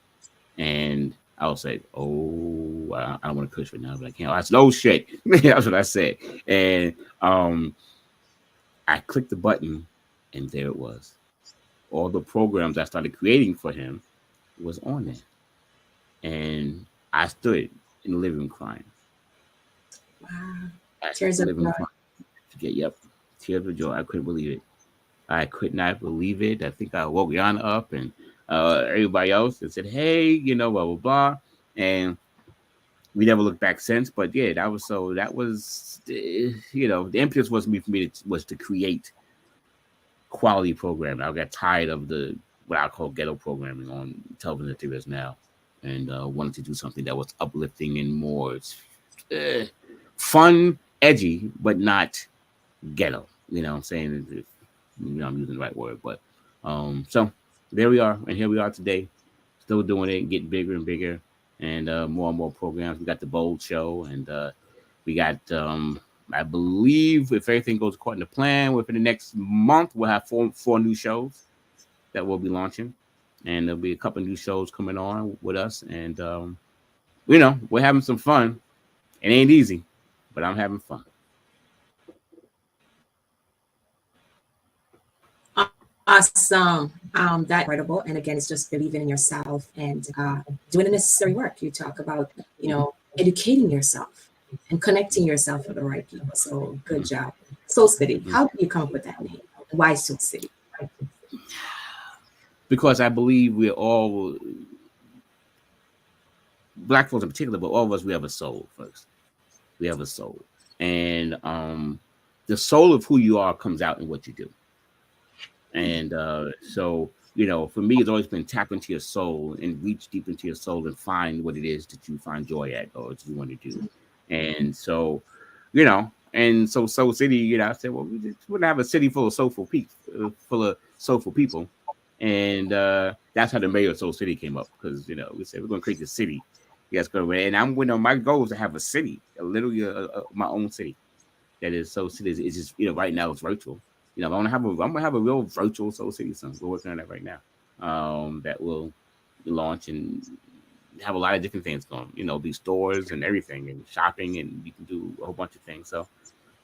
And I was like, oh, I don't want to push right now, but I can't. I said, oh shit. That's what I said. And I clicked the button and there it was. All the programs I started creating for him was on there. And I stood in the living room crying. Wow. Tears of joy. Yep. Tears of joy. I couldn't believe it. I could not believe it. I think I woke Yana up and everybody else and said, hey, blah, blah, blah. And we never looked back since. But yeah, that was the impetus was to create quality programming. I got tired of what I call ghetto programming on television that there is now, and wanted to do something that was uplifting and more fun, edgy, but not ghetto. You know what I'm saying? I'm using the right word, but so there we are, and here we are today, still doing it, getting bigger and bigger, and more programs. We got the Bold Show, and we got I believe if everything goes according to plan, within the next month we'll have four new shows that we'll be launching, and there'll be a couple of new shows coming on with us, and we're having some fun. It ain't easy, but I'm having fun. Awesome. That's incredible. And again, it's just believing in yourself and doing the necessary work. You talk about, educating yourself and connecting yourself with the right people. So good job. Soul City. How did you come up with that name? Why Soul City? Because I believe we're all, Black folks in particular, but all of us, we have a soul first. We have a soul. And the soul of who you are comes out in what you do. And so, for me, it's always been tap into your soul and reach deep into your soul and find what it is that you find joy at or that you want to do. And so, so Soul City, I said, well, we just want to have a city full of soulful people. And that's how the mayor of Soul City came up, because, we said we're going to create this city. Yes, and my goal is to have a city, literally my own city. That is Soul City. It's just, right now it's virtual. I'm gonna have a real virtual Soul City soon. We're working on that right now. That will launch and have a lot of different things going. Be stores and everything and shopping, and you can do a whole bunch of things. So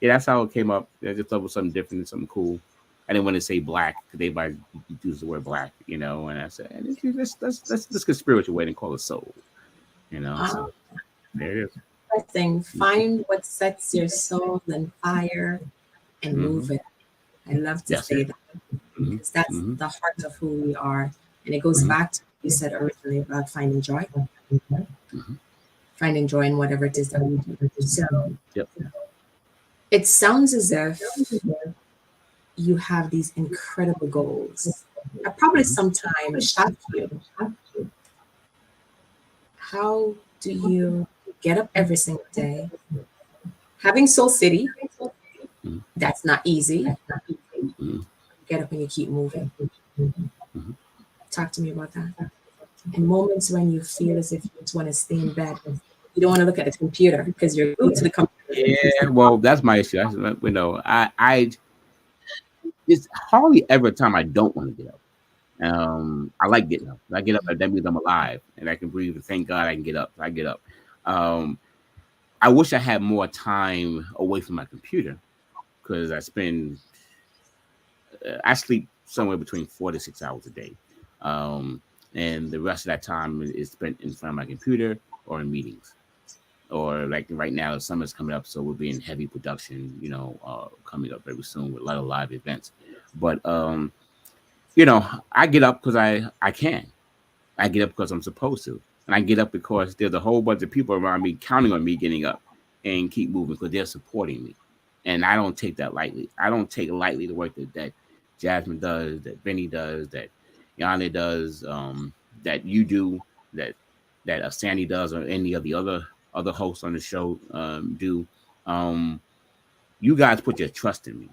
yeah, that's how it came up. I just thought it was something different, something cool. I didn't want to say black because everybody uses the word black, and I said, let's get spiritual way and call it soul. So there it is. Find what sets your soul on fire and move it. I love to say that because that's the heart of who we are. And it goes back to what you said originally about finding joy. Finding joy in whatever it is that we do. So it sounds as if you have these incredible goals. I probably sometimes shock you. How do you get up every single day? Having Soul City, that's not easy. Get up and you keep moving. Talk to me about that. And moments when you feel as if you just want to stay in bed. You don't want to look at the computer because you're glued to the computer. Yeah, well, that's my issue. It's hardly ever a time I don't want to get up. I like getting up. I get up, that means I'm alive and I can breathe. And thank God I can get up. I get up. I wish I had more time away from my computer, because I sleep somewhere between 4 to 6 hours a day. And the rest of that time is spent in front of my computer or in meetings. Or like right now, the summer's coming up, so we'll be in heavy production, coming up very soon with a lot of live events. But, I get up because I can. I get up because I'm supposed to. And I get up because there's a whole bunch of people around me counting on me getting up and keep moving because they're supporting me. And I don't take that lightly. I don't take lightly the work that Jasmine does, that Benny does, that Yana does, that you do, that Sandy does, or any of the other hosts on the show do. You guys put your trust in me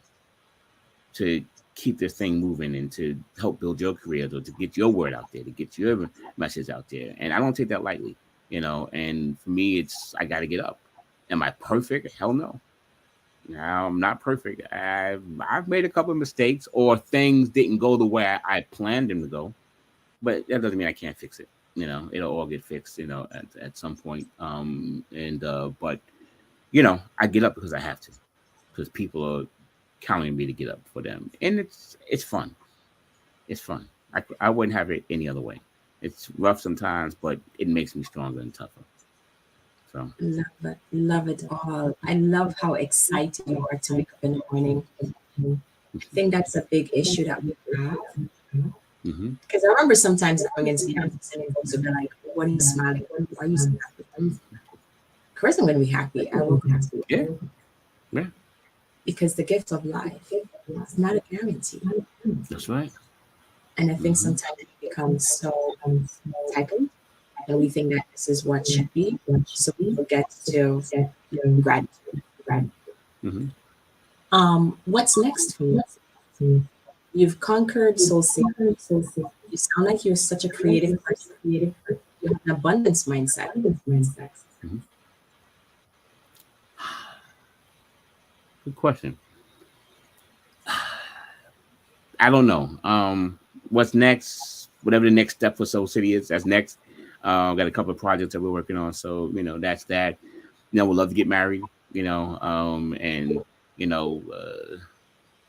to keep this thing moving and to help build your careers or to get your word out there, to get your message out there. And I don't take that lightly, and for me, I got to get up. Am I perfect? Hell no. I'm not perfect. I've made a couple of mistakes or things didn't go the way I planned them to go, but that doesn't mean I can't fix it. It'll all get fixed, at some point. But I get up because I have to, because people are counting on me to get up for them, and it's fun. It's fun. I wouldn't have it any other way. It's rough sometimes, but it makes me stronger and tougher. So Love it all. I love how excited you are to wake up in the morning. I think that's a big issue that we have. Because I remember sometimes going into the office and folks would be like, "What are you smiling? Why are you so happy?" Of course, I'm going to be happy. I will be happy. Yeah. Because the gift of life is not a guarantee. That's right. And I think sometimes it becomes so entitled, and we think that this is what should be, so we forget to gratitude. What's next for you? You've conquered Soul Saving. You sound like you're such a creative person. You have an abundance mindset. Good question. I don't know. What's next? Whatever the next step for Soul City is, that's next. Got a couple of projects that we're working on, so that's that. We'd love to get married, and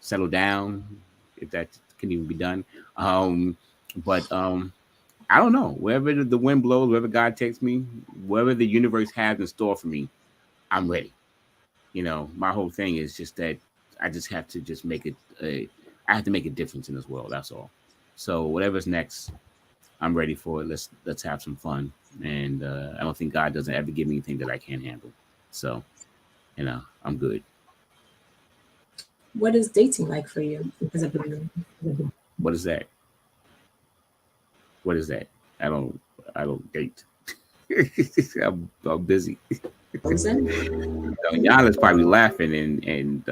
settle down if that can even be done. But I don't know. Wherever the wind blows, wherever God takes me, wherever the universe has in store for me, I'm ready. My whole thing is just that I just have to just make it. I have to make a difference in this world. That's all. So whatever's next, I'm ready for it. Let's have some fun. And I don't think God doesn't ever give me anything that I can't handle. So, I'm good. What is dating like for you as a black? What is that? What is that? I don't date. I'm busy. Yana's probably laughing and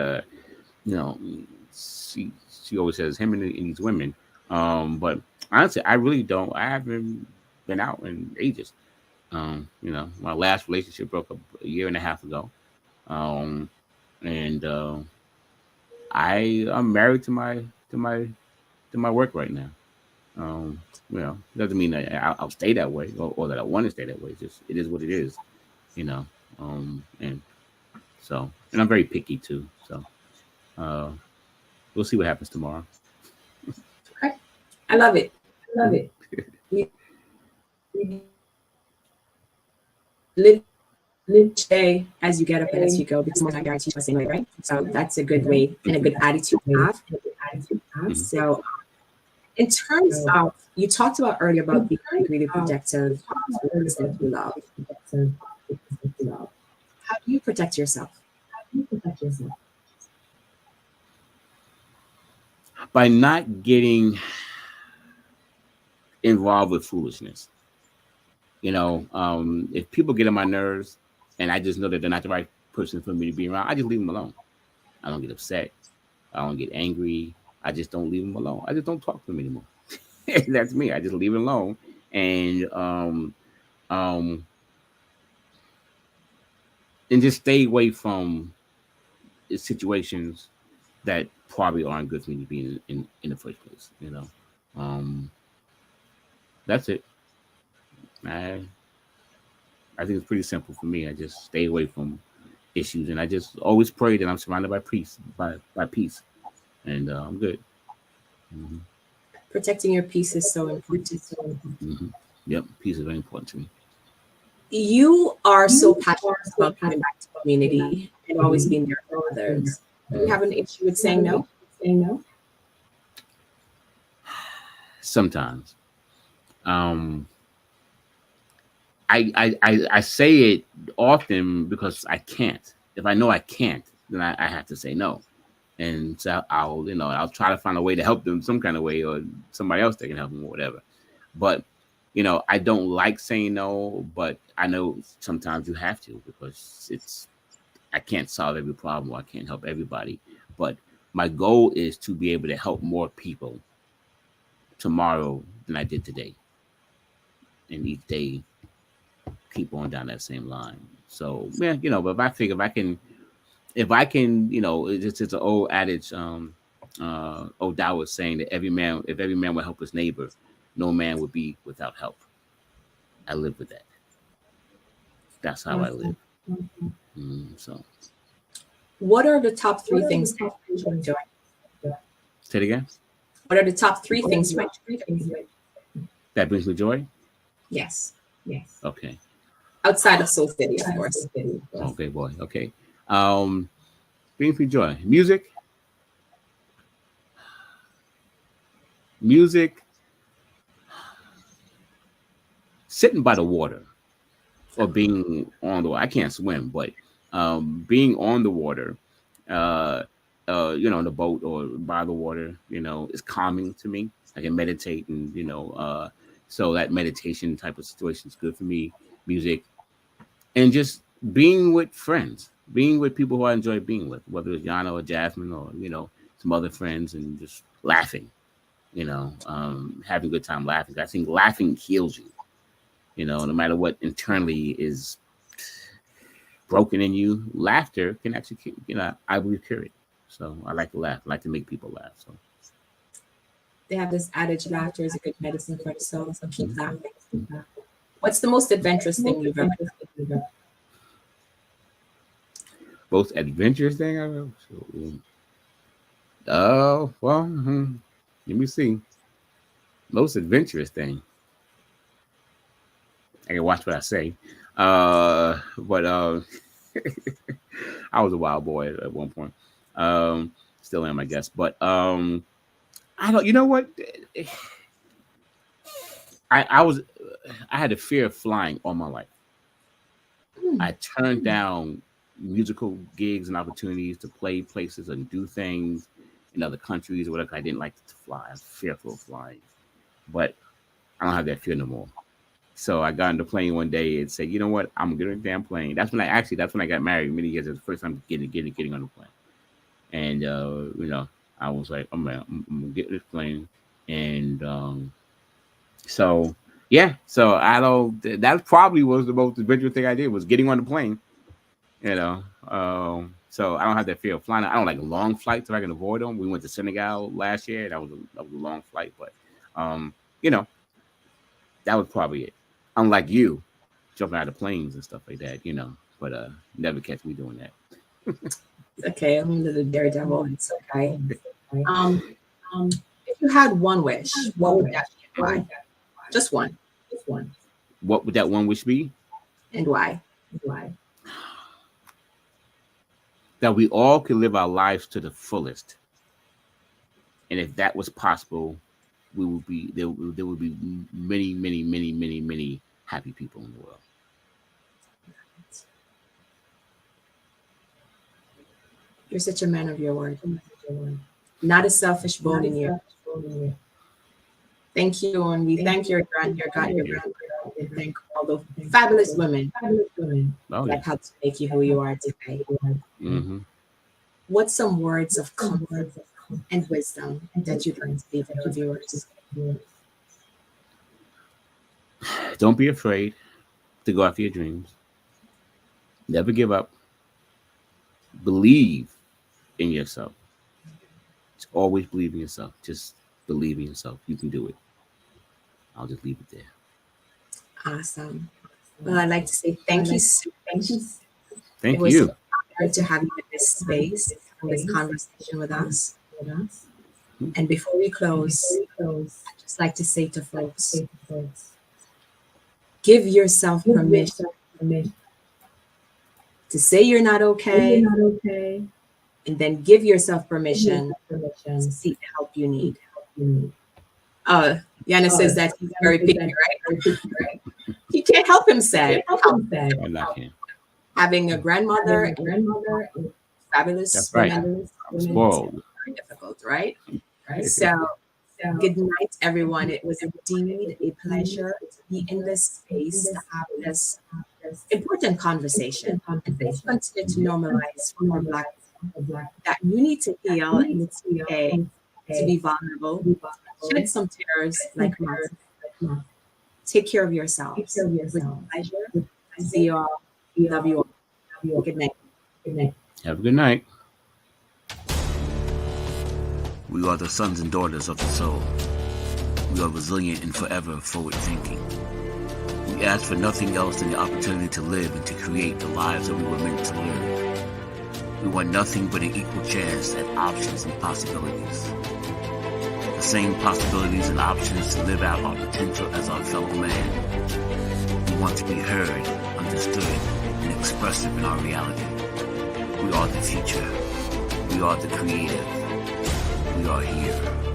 she always says him and these women. But honestly, I really don't. I haven't been out in ages. My last relationship broke up a year and a half ago. And I'm married to my work right now. Doesn't mean that I'll stay that way or that I want to stay that way. It's just, it is what it is, and I'm very picky too. So we'll see what happens tomorrow. Okay. I love it. Live today as you get up and as you go, because more not guaranteed the same way, right? So that's a good way and a good attitude to have. So in terms of, you talked about earlier about being really protective of the person you love. How do you protect yourself? By not getting involved with foolishness. If people get on my nerves and I just know that they're not the right person for me to be around, I just leave them alone. I don't get upset. I don't get angry. I just don't leave them alone. I just don't talk to them anymore. That's me. I just leave it alone. And just stay away from situations that probably aren't good for me to be in the first place. That's it. I think it's pretty simple for me. I just stay away from issues, and I just always pray that I'm surrounded by peace, by peace, and I'm good. Protecting your peace is so important. Yep, peace is very important to me. You are so passionate about giving back to the community and always being there for others. Do you have an issue with saying no? Sometimes. I say it often because I can't. If I know I can't, then I have to say no. And so I'll try to find a way to help them some kind of way, or somebody else that can help them or whatever. But I don't like saying no, but I know sometimes you have to, because I can't solve every problem, or I can't help everybody. But my goal is to be able to help more people tomorrow than I did today, and each day keep on down that same line. So yeah, but if I figure if I can, it's an old adage. Old Dow was saying that if every man would help his neighbor, no man would be without help. I live with that. That's how I live. So, what are the top three things that you enjoy doing? Say it again. What are the top three things you enjoy doing? That brings me joy? Yes. Okay. Outside of Soul City, of course. Okay, boy. Okay. Brings me joy. Music. Sitting by the water, or being on the water. I can't swim, but being on the water, in the boat or by the water, is calming to me. I can meditate, and so that meditation type of situation is good for me. Music, and just being with friends, being with people who I enjoy being with, whether it's Yana or Jasmine, or some other friends, and just laughing. Having a good time laughing. I think laughing heals you. No matter what internally is broken in you, laughter can actually, I believe, cure it. So I like to laugh. I like to make people laugh. So they have this adage: laughter is a good medicine for the soul. So keep laughing. What's the most adventurous thing you've ever done? Most adventurous thing I've ever done? Oh, well, let me see. Most adventurous thing. I can watch what I say. But I was a wild boy at one point. Still am, I guess. But I don't. You know what? I had a fear of flying all my life. I turned down musical gigs and opportunities to play places and do things in other countries or whatever. I didn't like to fly. I was fearful of flying. But I don't have that fear no more. So I got on the plane one day and said, you know what? I'm gonna get on the damn plane. That's when I got married many years. It was the first time getting on the plane. And I was like, I'm gonna get this plane. And so yeah, so I don't. That probably was the most adventurous thing I did, was getting on the plane. So I don't have that fear of flying. I don't like long flights if I can avoid them. We went to Senegal last year. That was a long flight, but that was probably it. Unlike you, jumping out of planes and stuff like that, but never catch me doing that. Okay, I'm a little daredevil. It's okay. If you had one wish, what would that be? Why? Just one. What would that one wish be? And why? That we all could live our lives to the fullest. And if that was possible, there would be many, many, many, many, many happy people in the world. You're such a man of your word. Not a selfish bone in you. Thank you, and we thank your grandmother. We thank all the fabulous women that helped make you who you are today. Mm-hmm. What's some words of comfort and wisdom that you'd like to leave with our viewers? Don't be afraid to go after your dreams. Never give up. Believe in yourself. Just always believe in yourself. Just believe in yourself. You can do it. I'll just leave it there. Awesome. Well, I'd like to say thank you so much. Thank it was you. An honor to have you in this space, in this conversation with us. And before we close, I'd just like to say to folks, give yourself permission to say you're not okay, and then give yourself permission to seek the help you need. Yana says that he's very picky, right? He can't help himself. I like him. Having a grandmother and fabulous That's right. women, I'm spoiled. very difficult, right? So, good night, everyone. It was indeed a pleasure to be in this space to have this important conversation. Let's continue to normalize for Black that you need to heal and it's okay to be vulnerable. Shed some tears like mine. Take care of yourselves. With pleasure. See you all. Love you all. Good night. Have a good night. We are the sons and daughters of the soul. We are resilient and forever forward thinking. We ask for nothing else than the opportunity to live and to create the lives that we were meant to live. We want nothing but an equal chance at options and possibilities. The same possibilities and options to live out our potential as our fellow man. We want to be heard, understood, and expressive in our reality. We are the future. We are the creative. We are here.